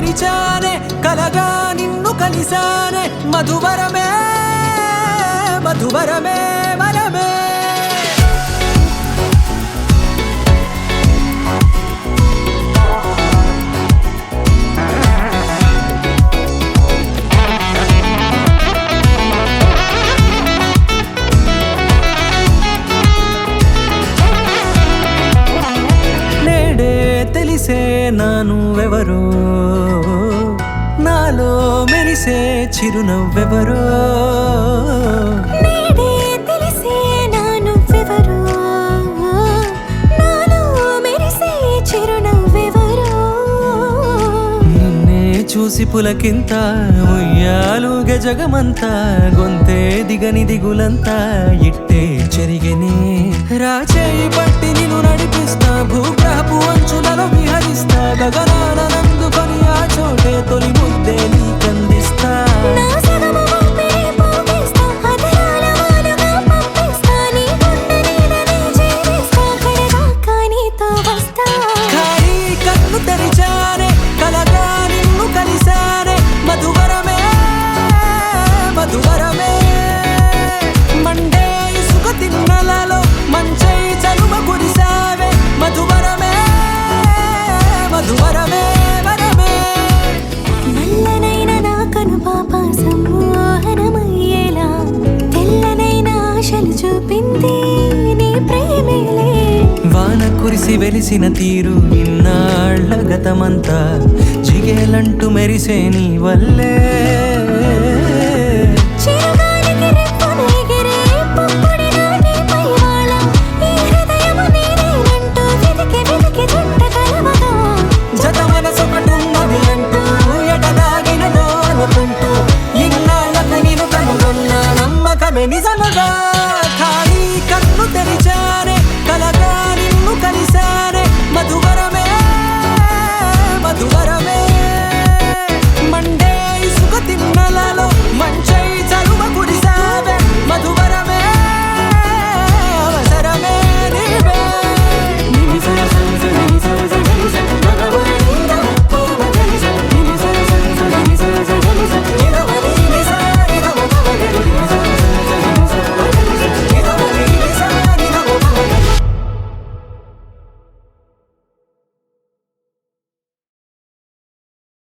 తెరిచానే కలగా నిన్ను కలిసానే మధువరమే మధువరమే వరమే తెలిసే నానువెవరో నాలో మెరిసే చిరునవ్వెవరో నేడే తెలిసే నానువెవరో నాలో మెరిసే చిరునవ్వెవరో నిన్నే చూసి పులకింత ఉయ్యాలుగ జగమంతా గొంతే దిగని దిగులంతా ఇట్టే చెరిగెనే రాచేయి పట్టి నిన్ను నడిపిస్తా భూగ్రహపు అంచులలో విహరిస్తా గగనాన నందుకొని ఆ చోటే తొలి ముద్దే నీకందిస్తా నా సగము ఊపిరి పోగిస్తా అధరాల వాలుగా పంపిస్తా నీ గుండె నీడనే జీవిస్తా కడదాకా నీతో వస్తా ఖాళీ కన్ను తెరిచానే కలగా నిన్ను కలిసానే మధువరమే మధువరమే మండే ఇసుక తిన్నలలో మంచై చలువ కురిసావే మధువరమే మధువరమే వరమే నల్లనైన నా కనుపాప సమ్మోహనమయ్యేలా తెల్లనైన ఆశలు చూపింది నీ ప్రేమేలే వాన కురిసి వెలిసిన తీరు ఇన్నాళ్ల గతమంతా జిగేలంటూ మెరిసే నీ వల్లే